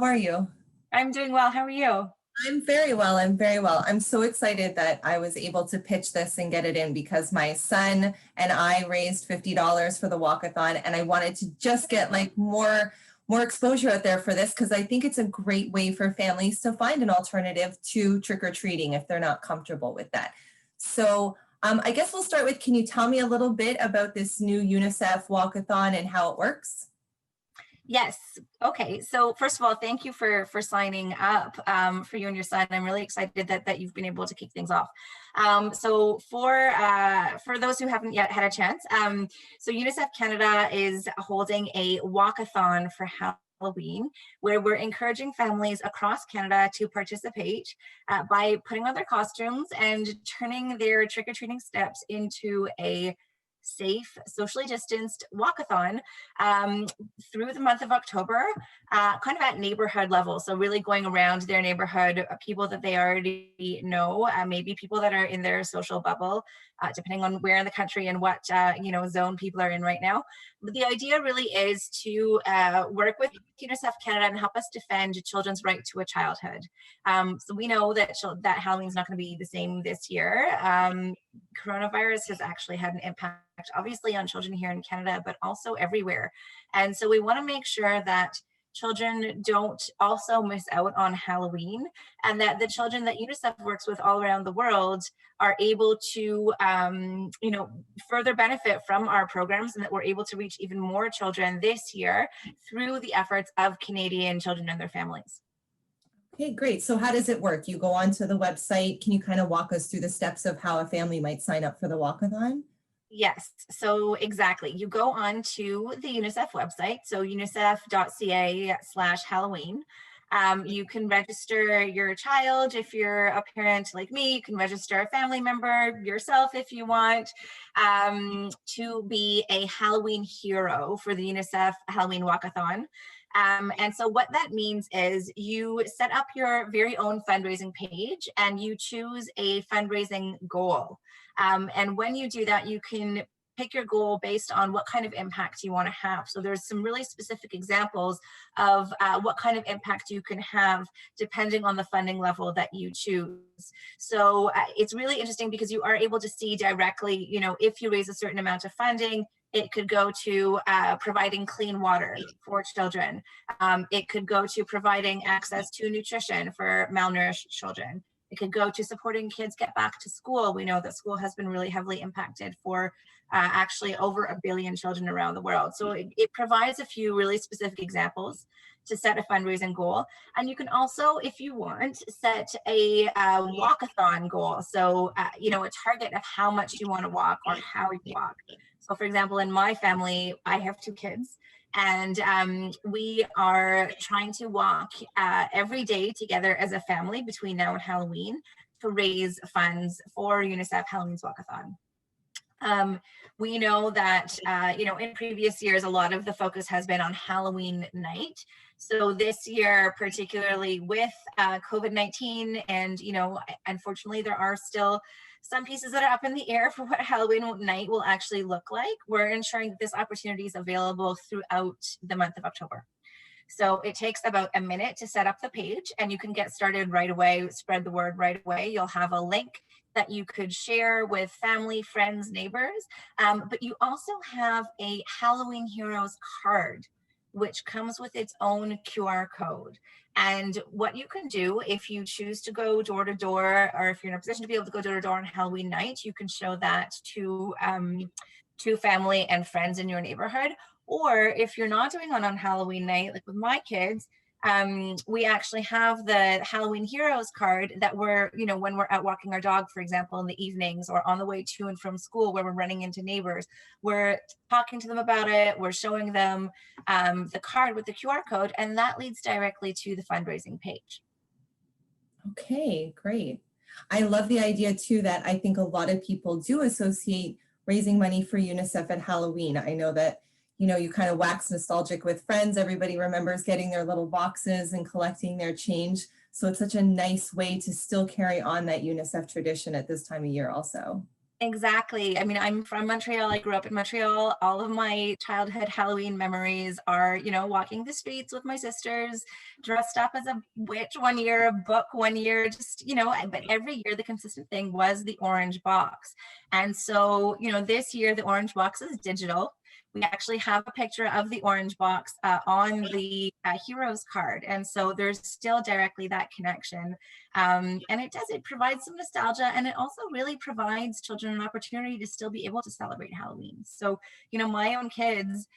are you? I'm doing well. How are you? I'm very well. I'm very well. I'm so excited that I was able to pitch this and get it in because my son and I raised $50 for the walk-a-thon, and I wanted to just get like more exposure out there for this because I think it's a great way for families to find an alternative to trick-or-treating if they're not comfortable with that. So I guess we'll start with, can you tell me a little bit about this new UNICEF walk-a-thon and how it works? Yes. Okay. So first of all, thank you for signing up for you and your son. I'm really excited that you've been able to kick things off. So for those who haven't yet had a chance, so UNICEF Canada is holding a walk-a-thon for Halloween, where we're encouraging families across Canada to participate by putting on their costumes and turning their trick-or-treating steps into a safe, socially distanced walk-a-thon through the month of October, kind of at neighborhood level. So really going around their neighborhood, people that they already know, maybe people that are in their social bubble, depending on where in the country and what zone people are in right now. But the idea really is to work with UNICEF Canada and help us defend children's right to a childhood. So we know that Halloween is not going to be the same this year. Coronavirus has actually had an impact, obviously, on children here in Canada, but also everywhere. And so we want to make sure that children don't also miss out on Halloween, and that the children that UNICEF works with all around the world are able to, further benefit from our programs, and that we're able to reach even more children this year through the efforts of Canadian children and their families. Okay, great. So how does it work? You go onto the website. Can you kind of walk us through the steps of how a family might sign up for the walk-a-thon? Yes, so exactly. You go on to the UNICEF website, so unicef.ca/Halloween. You can register your child if you're a parent like me. You can register a family member, yourself if you want, to be a Halloween hero for the UNICEF Halloween Walk-A-Thon. And so what that means is you set up your very own fundraising page and you choose a fundraising goal. And when you do that, you can pick your goal based on what kind of impact you want to have. So there's some really specific examples of what kind of impact you can have depending on the funding level that you choose. So it's really interesting because you are able to see directly, if you raise a certain amount of funding, it could go to providing clean water for children. It could go to providing access to nutrition for malnourished children. It could go to supporting kids get back to school. We know that school has been really heavily impacted for actually over 1 billion children around the world. So it provides a few really specific examples to set a fundraising goal. And you can also, if you want, set a walk-a-thon goal. So, a target of how much you want to walk or how you walk. So for example, in my family, I have 2 kids. And we are trying to walk every day together as a family between now and Halloween to raise funds for UNICEF Halloween's Walk-A-Thon. We know that, in previous years, a lot of the focus has been on Halloween night. So this year, particularly with COVID-19 and, unfortunately, there are still some pieces that are up in the air for what Halloween night will actually look like. We're ensuring that this opportunity is available throughout the month of October. So it takes about a minute to set up the page and you can get started right away, spread the word right away. You'll have a link that you could share with family, friends, neighbors. But you also have a Halloween Heroes card, which comes with its own QR code. And what you can do if you choose to go door to door, or if you're in a position to be able to go door to door on Halloween night, you can show that to family and friends in your neighborhood. Or if you're not doing it on Halloween night, like with my kids, we actually have the Halloween Heroes card that we're, when we're out walking our dog, for example, in the evenings or on the way to and from school where we're running into neighbors, we're talking to them about it. We're showing them the card with the QR code, and that leads directly to the fundraising page. Okay, great. I love the idea too that I think a lot of people do associate raising money for UNICEF at Halloween. I know that you kind of wax nostalgic with friends. Everybody remembers getting their little boxes and collecting their change. So it's such a nice way to still carry on that UNICEF tradition at this time of year also. Exactly. I mean, I'm from Montreal. I grew up in Montreal. All of my childhood Halloween memories are, walking the streets with my sisters, dressed up as a witch one year, a book one year, just, but every year the consistent thing was the orange box. And so, this year the orange box is digital. We actually have a picture of the orange box on the heroes card. And so there's still directly that connection. And it provides some nostalgia, and it also really provides children an opportunity to still be able to celebrate Halloween. So, my own kids,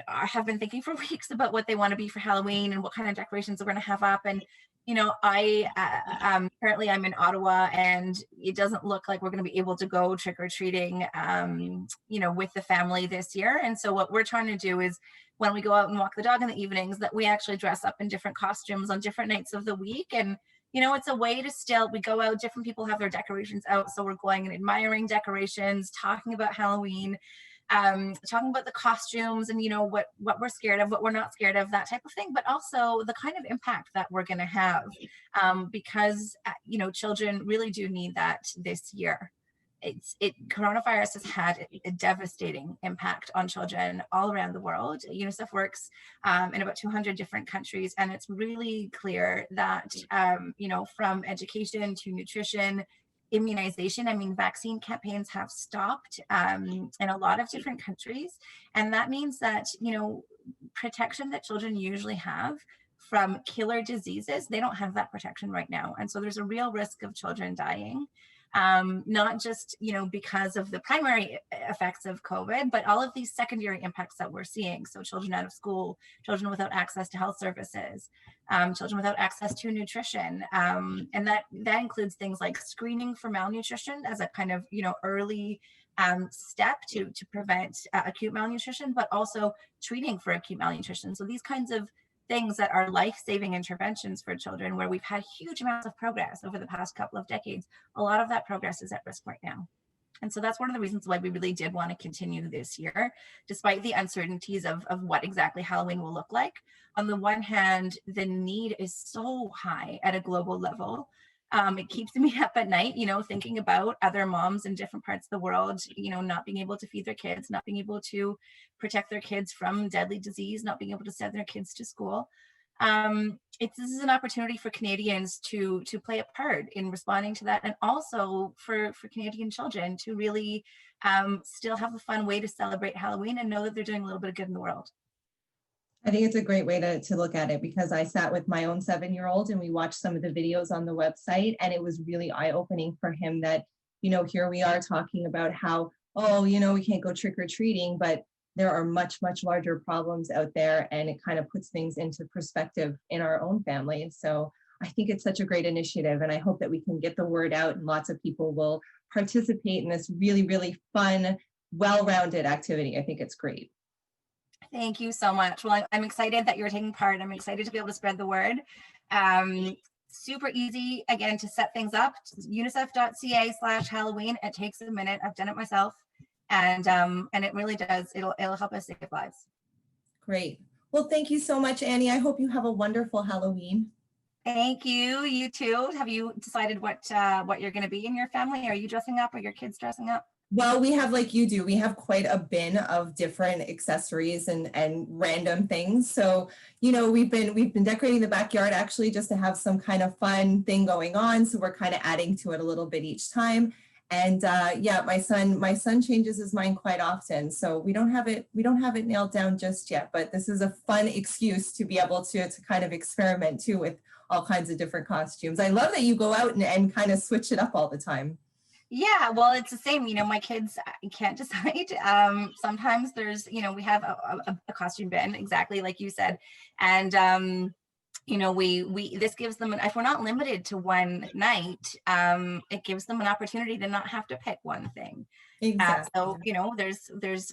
have been thinking for weeks about what they want to be for Halloween and what kind of decorations we're going to have up. And, I currently I'm in Ottawa, and it doesn't look like we're going to be able to go trick or treating, with the family this year. And so what we're trying to do is, when we go out and walk the dog in the evenings, that we actually dress up in different costumes on different nights of the week. And it's a way to still, we go out, different people have their decorations out. So we're going and admiring decorations, talking about Halloween, talking about the costumes and, what we're scared of, what we're not scared of, that type of thing, but also the kind of impact that we're going to have, because, children really do need that this year. Coronavirus has had a devastating impact on children all around the world. UNICEF works in about 200 different countries, and it's really clear that, from education to nutrition, immunization, vaccine campaigns have stopped in a lot of different countries. And that means that, protection that children usually have from killer diseases, they don't have that protection right now. And so there's a real risk of children dying. Not just, because of the primary effects of COVID, but all of these secondary impacts that we're seeing. So children out of school, children without access to health services, children without access to nutrition. And that includes things like screening for malnutrition as a kind of, early step to prevent acute malnutrition, but also treating for acute malnutrition. So these kinds of things that are life-saving interventions for children, where we've had huge amounts of progress over the past couple of decades, a lot of that progress is at risk right now. And so that's one of the reasons why we really did want to continue this year, despite the uncertainties of what exactly Halloween will look like. On the one hand, the need is so high at a global level. It keeps me up at night, thinking about other moms in different parts of the world, not being able to feed their kids, not being able to protect their kids from deadly disease, not being able to send their kids to school. This is an opportunity for Canadians to play a part in responding to that, and also for Canadian children to really still have a fun way to celebrate Halloween and know that they're doing a little bit of good in the world. I think it's a great way to look at it, because I sat with my own 7-year-old and we watched some of the videos on the website, and it was really eye-opening for him that, here we are talking about how, we can't go trick-or-treating, but there are much, much larger problems out there, and it kind of puts things into perspective in our own family. So I think it's such a great initiative, and I hope that we can get the word out and lots of people will participate in this really, really fun, well-rounded activity. I think it's great. Thank you so much. Well, I'm excited that you're taking part. I'm excited to be able to spread the word. Super easy, again, to set things up. unicef.ca/Halloween. It takes a minute. I've done it myself. And it really does. It'll help us save lives. Great. Well, thank you so much, Annie. I hope you have a wonderful Halloween. Thank you. You too. Have you decided what you're going to be in your family? Are you dressing up? Or your kids dressing up? Well, we have, like you do, we have quite a bin of different accessories and random things. So, we've been decorating the backyard actually just to have some kind of fun thing going on. So we're kind of adding to it a little bit each time. And yeah, my son changes his mind quite often. So we don't have it nailed down just yet, but this is a fun excuse to be able to kind of experiment too with all kinds of different costumes. I love that you go out and kind of switch it up all the time. Yeah, well, it's the same. My kids can't decide. Sometimes there's, we have a costume bin, exactly like you said, and we this gives them, if we're not limited to one night, it gives them an opportunity to not have to pick one thing. Exactly. So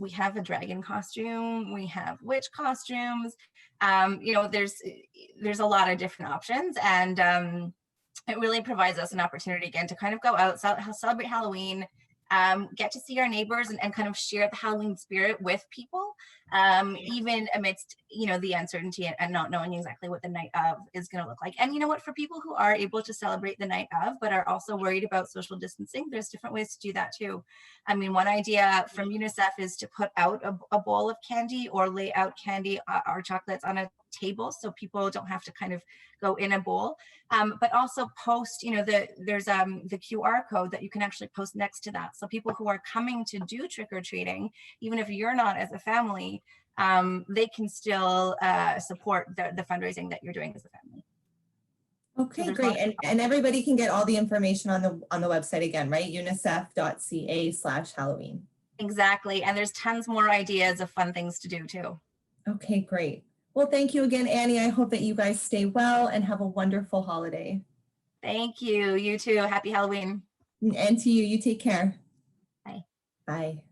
we have a dragon costume, we have witch costumes, there's a lot of different options, and it really provides us an opportunity again to kind of go out, celebrate Halloween, get to see our neighbors and kind of share the Halloween spirit with people. even amidst, the uncertainty and not knowing exactly what the night of is going to look like. And you know what, for people who are able to celebrate the night of, but are also worried about social distancing, there's different ways to do that too. I mean, one idea from UNICEF is to put out a bowl of candy or lay out candy or chocolates on a table so people don't have to kind of go in a bowl, but also post, there's the QR code that you can actually post next to that. So people who are coming to do trick-or-treating, even if you're not as a family, they can still support the fundraising that you're doing as a family. Okay, So great. And everybody can get all the information on the website again, right? unicef.ca/Halloween. Exactly. And there's tons more ideas of fun things to do too. Okay, great. Well, thank you again, Annie. I hope that you guys stay well and have a wonderful holiday. Thank you. You too. Happy Halloween. And to you, you take care. Bye. Bye.